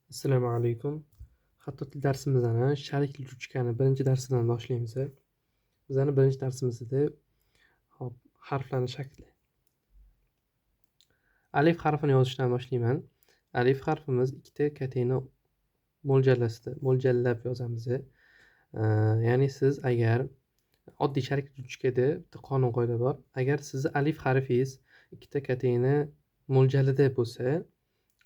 Assalomu alaykum. Hatto til darsimizni sharikli ruchkani birinchi darsidan boshlaymiz. Bizani birinchi darsimizda hop harflarning shakli. Alif harfini yozishdan boshlayman. Alif harfimiz ikkita kateni mo'ljallab yozamiz. Ya'ni siz agar oddiy sharikli ruchkada bitta qonun qoida bor. Agar sizni alif harfingiz ikkita kateni mo'ljalida bo'lsa,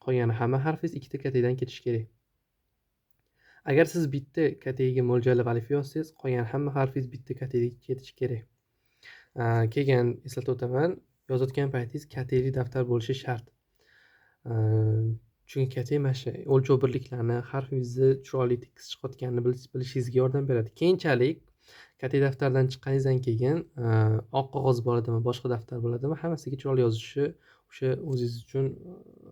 qolgan hamma harfingiz ikkita katedan ketishi kerak. Agar siz bitta kategoga mo'ljallab alif yozsangiz, qolgan hamma harfingiz bitta kategoga ketishi kerak. Keyin eslatib o'taman, yozayotgan paytingiz kategori daftar bo'lishi shart. Chunki katega mana shu o'lchov birliklarini, harfingizni chiroyli tekis chiqayotganini bilishingizga yordam beradi. Keyinchalik katega daftardan chiqqaningizdan keyin oq qog'oz bo'ladimi, boshqa daftar bo'ladimi, hammasiga chiroyli yozishni o'sha o'zingiz uchun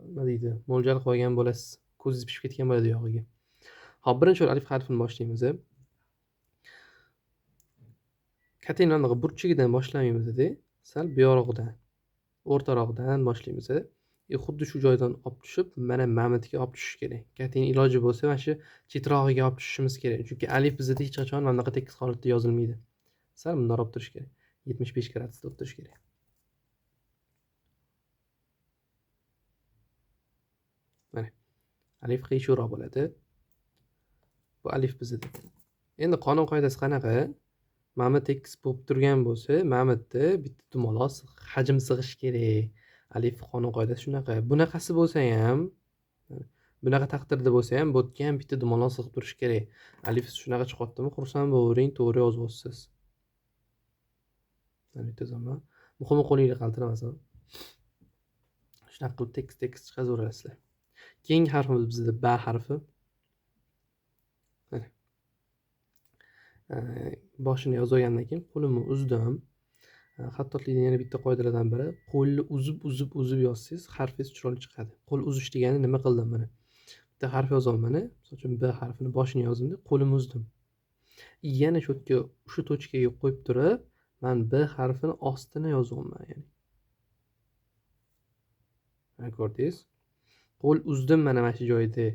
nima deydi, mo'ljal qo'ygan bo'lasiz. Ko'zingiz pishib ketgan bo'ladi yog'iga. Hop, birinchi alif harfini boshlaymiz. Katenani burchigidan boshlamaymiz-da, sal buyorog'idan, o'rtarog'idan boshlaymiz. Xuddi shu joydan olib tushib, mana mamatiga olib tushish kerak. Katen iloji bo'lsa, mana shu chetrog'iga olib tushishimiz kerak. Chunki alif bizda hech qachon mana bunaqa tekis holatda yozilmaydi. Sal bundoq olib turish kerak. 75 gradusda olib turish kerak. Mana alif qiyshuvroq bo'ladi. Bu alif bizda. Endi qonun qoidasi qanaqa? Mana tekis bo'lib turgan bo'lsa, mamada bitta dumaloq hajm sig'ishi kerak. Alif qonun qoidasi shunaqa. Bunaqasi bo'lsa ham, bunaqa taqdirda bo'lsa ham, bu yerga ham bitta dumaloq sig'ib turishi kerak. Alif shunaqa chiqyaptimi, xursand bo'lavering, to'g'ri yozib olasiz. Mana bitta zaman. Muhimi qo'lingizga qaltiramasin. Shunaqa qilib tekis chiqazaverasizlar. Keyingi harfimiz bizda ba harfi. Mana. Boshini yozib olgandan keyin qo'limni uzdim. Xattotlikning yana bitta qoidalaridan biri, qo'lni uzib yozsangiz, harfingiz chiroyli chiqadi. Qo'l uzish degani nima qildim mana? Bitta harf yozyapman, misol uchun B harfini boshini yozdim deb qo'limni uzdim. Yana shu tochkaga qo'yib turib, men B harfini ostini yozyapman, ya'ni. Mana ko'rdingiz? Qo'l uzdim mana shu joyda.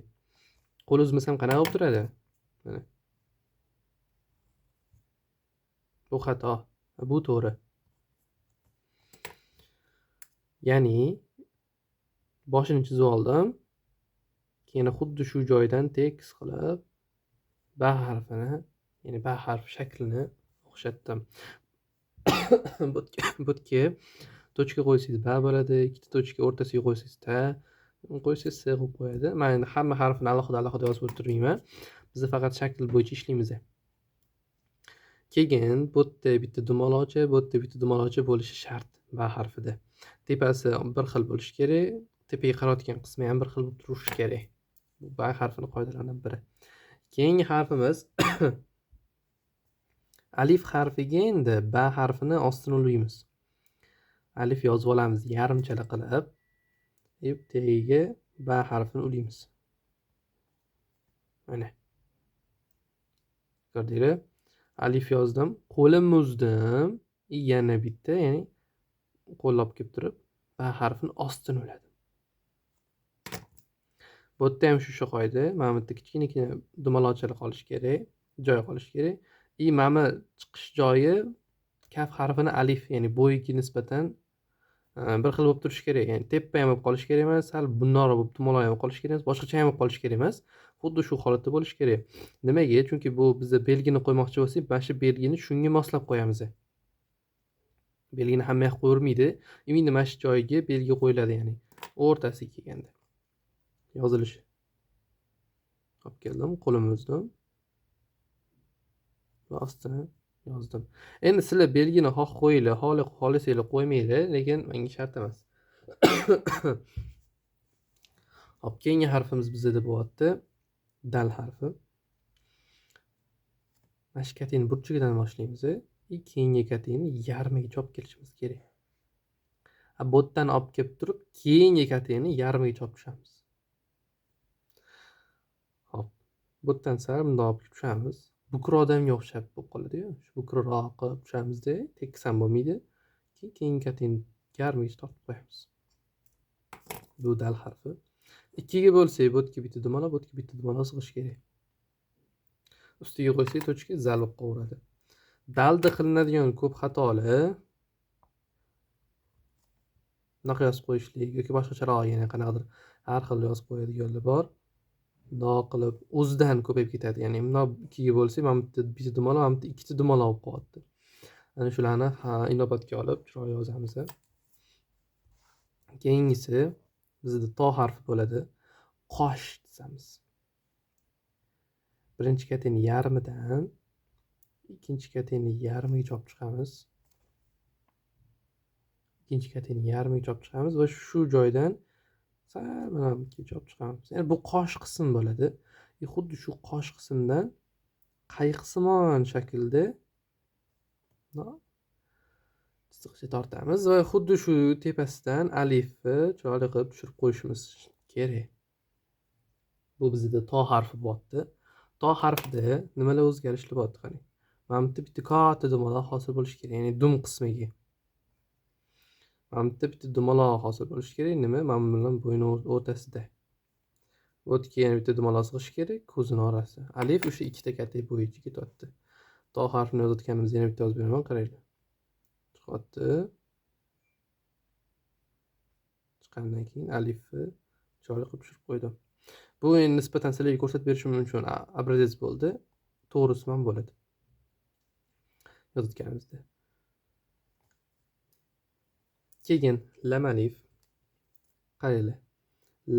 Qo'l uzmasam qanaqa bo'lib turadi? Mana. Bu xato, bu to'g'ri. Ya'ni boshini chizib oldim. Keyin xuddi shu joydan tekis qilib ba harfini, ya'ni ba harfi shaklini o'xshatdim. Butga tochka qo'ysangiz ba bo'ladi, ikkita tochka o'rtasiga qo'ysangiz ta, qo'ysangiz s bo'lib qo'yadi. Men endi hamma harfini alohida yozib o'tirmayman. Biz faqat shakl bo'yicha ishlaymiz. Keyin bu yerda bitta dumaloqcha bo'lishi shart ba harfida. Tepasi bir xil bo'lishi kerak, tepaga qarayotgan qismi ham bir xil bo'lib turishi kerak. Bu ba harfini qoidalaridan biri. Keyingi harfimiz alif harfiga endi ba harfini ostini ulaymiz. Alif yozib olamiz yarimchala qilib, tagiga ba harfini ulaymiz. Mana. Ko'rdinglar? Alif yozdim, qo'limni uzdim, yana bitta, ya'ni qo'llab kelib turib, ba harfini ostini uladim. Bu yerda ham shu qoida, mana bu yerda kichkina dumaloqchalar qolishi kerak, joy qolishi kerak. Mana chiqish joyi kaf harfini alif, ya'ni bo'yiga nisbatan bir xil bo'lib turishi kerak. Ya'ni teppa ham bo'lib qolishi kerak emas, sal bundoq bo'lib dumaloq ham qolishi kerak emas, boshqacha ham bo'lib qolishi kerak emas. Xuddi shu holatda bo'lishi kerak. Nimaga? Chunki bu bizda belgini qo'ymoqchi bo'lsak, mana shu belgini shunga moslab qo'yamiz. Belgini hamma yoqqa qo'yilmaydi. Endi mana shu joyiga belgi qo'yiladi, ya'ni o'rtasiga kelganda. Yozilishi. Olib keldim, qo'limni uzdim. Va ostini yozdim. Endi sizlar belgini xoh qo'yinglar, xohlasanglar qo'ymanglar, lekin menga shart emas. Hop, keyingi harfimiz bizda bo'lyapti. Dal harfi. Mana shu kateni burchigidan boshlaymiz. Keyingi kateni yarmigacha olib kelishimiz kerak. Bu yerdan olib kelib turib, keyingi kateni yarmigacha olib tushamiz. Hop, bu yerdan sal bundoq olib tushamiz. Bukra odamga o'xshab bo'lib qoladi-yu. Shu bukroq qilib tushamiz-da, tekis ham bo'lmaydi. Keyin kateni yarmigacha tortib qo'yamiz. Bu dal harfi. Ikkiga bo'lsak, bu yerga bitta dumaloq, bu yerga bitta dumaloq sig'ishi kerak. Ustiga qo'ysak, tochka zal bo'lib qolaveradi. Dalda qilinadigan ko'p xatolar bunaqa yozib qo'yishlik yoki boshqacharoq yana qanaqadir har xil yozib qo'yadiganlar bor. Bundoq qilib o'zidan ko'payib ketadi. Ya'ni bundoq ikkiga bo'lsa, mana bu yerda bitta dumaloq, mana bu yerda ikkita dumaloq bo'lib qolyapti. Ana shularni inobatga olib chiroyli yozamiz. Keyingisi bizda to harfi bo'ladi. Qosh dizamiz. Birinchi kateni yarmidan ikkinchi kateni yarmigacha olib chiqamiz. Ikkinchi kateni yarmigacha olib chiqamiz va shu joydan sal mana bungacha olib chiqamiz. Ya'ni bu qosh qism bo'ladi. Xuddi shu qosh qismdan qayiqsimon shaklda chiziqcha tortamiz va xuddi shu tepasidan alifni chiroyli qilib tushirib qo'yishimiz kerak. Bu bizda to harfi bo'lyapti. To harfida nimalar o'zgarishlar bo'lyapti qani? Mana bu bitta katta dumaloq hosil bo'lishi kerak, ya'ni dum qismiga. Mana bu bitta dumaloq hosil bo'lishi kerak. Nima? Mana bu bilan bo'yni o'rtasida. Bu yerga yana bitta dumaloq sig'ishi kerak, ko'zini orasi. Alif o'sha ikkita katta bo'yicha ketyapti. To harfini yozayotganimizda yana bitta yozib beraman, qaranglar. Chiqyapti. Chiqqandan keyin alifni chiroyli qilib tushirib qo'ydim. Bu endi nisbatan sizlarga ko'rsatib berishim uchun obrazец bo'ldi. To'g'risi ham bo'ladi. Yozayotganimizda. Keyin lam alif. Qaranglar.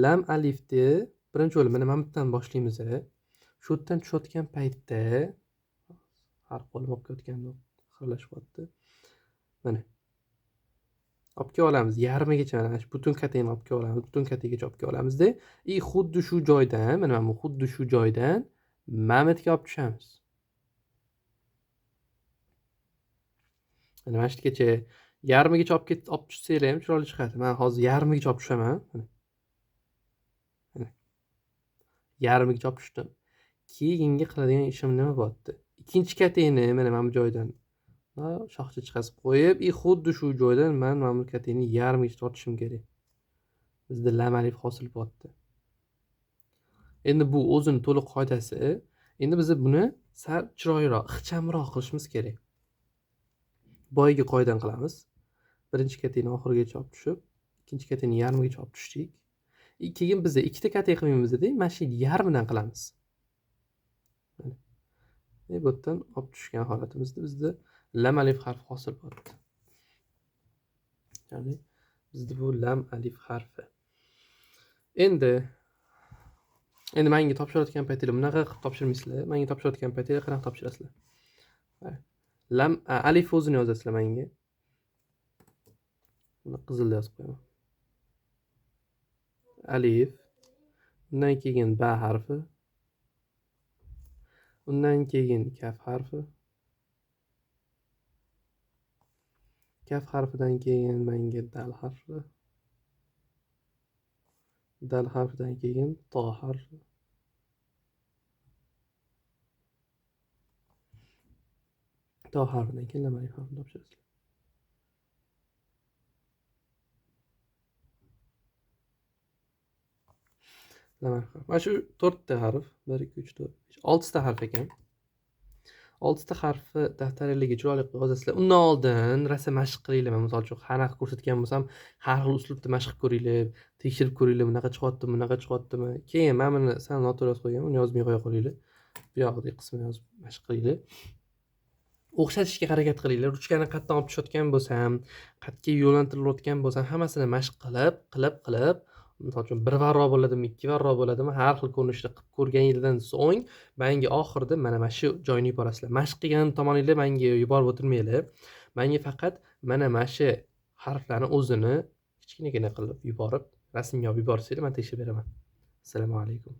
Lam alifni birinchi o'lim mana bu yerdan boshlaymiz. Shu yerdan tushayotgan paytda harf qo'lim olib ketganda xirlashyapti. Mana olib olamiz. Yarmigacha mana shu butun katani olib olamiz. Butun katigacha olib olamizda, xuddi shu joydan, mana bu xuddi shu joydan mana bu yerga olib tushamiz. Mana shu yergacha yarmigacha olib tushsanglar ham chiroyli chiqadi. Men hozir yarmigacha olib tushaman. Mana yarmigacha olib tushdim. Keyingi qiladigan ishim nima bo'lyapti? Ikkinchi katani mana bu joydan shoxcha chiqazib qo'yib, xuddi shu joydan men mamlakatini yarmigacha tortishim kerak. Bizda lam alif hosil bo'lyapti. Endi bu o'zini to'liq qoidasi. Endi biz buni sal chiroyliroq, ixchamroq qilishimiz kerak. Boyagi qoidadan qilamiz. Birinchi katani oxirigacha olib tushib, ikkinchi katani yarmigacha olib tushdik. Keyin biz ikkita katani qilmaymiz-da, mana shu yarmidan qilamiz. Mana. Bu yerdan olib tushgan holatimizda bizda lam alif harfi hosil bo'lyapti. Ya'ni bizda bu lam alif harfi. Endi menga topshirayotgan paytinglar bunaqa qilib topshirmaysizlar. Menga topshirayotgan paytinglar qanaqa topshirasizlar? Lam alif o'zini yozasizlar menga. Buni qizilda yozib qo'yaman. Alif. Undan keyin ba harfi. Undan keyin kaf harfi. Kaf harfidan keyin menga dal harfi. Dal harfidan keyin to harfi. To harfidan keyin lam alif harfini topshirasizlar. Lam alif harf. Mana shu 4 ta harf, 1 2 3 4 5 6 ta harf ekan. 6 ta harfni daftaringizga chiroyli qilib yozasizlar. Undan oldin rosa mashq qilinglar. Men misol uchun qanaqa ko'rsatgan bo'lsam, har xil uslubda mashq ko'ringlar, tekshirib ko'ringlar, bunaqa chiqyaptimi, bunaqa chiqyaptimi. Keyin men buni sal noto'g'ri yozib qo'yganman, uni yozmay qo'ya qolinglar. Bu yoqdagi qismini yozib mashq qilinglar. O'xshatishga harakat qilinglar. Ruchkani qayerdan olib tushayotgan bo'lsam, qayerga yo'llantilayotgan bo'lsam, hammasini mashq qilib, misol uchun bir varroq bo'ladimi, ikki varroq bo'ladimi, har xil ko'rinishda qilib ko'rganingizdan so'ng menga oxirida mana shu joyini yuborasizlar. Mashq qilgan tomoningizlar menga yuborib o'tirmanglar. Menga faqat mana shu harflarni o'zini kichkinagina qilib yuborib, rasmga olib yuborsanglar, men tekshirib beraman. Assalomu alaykum.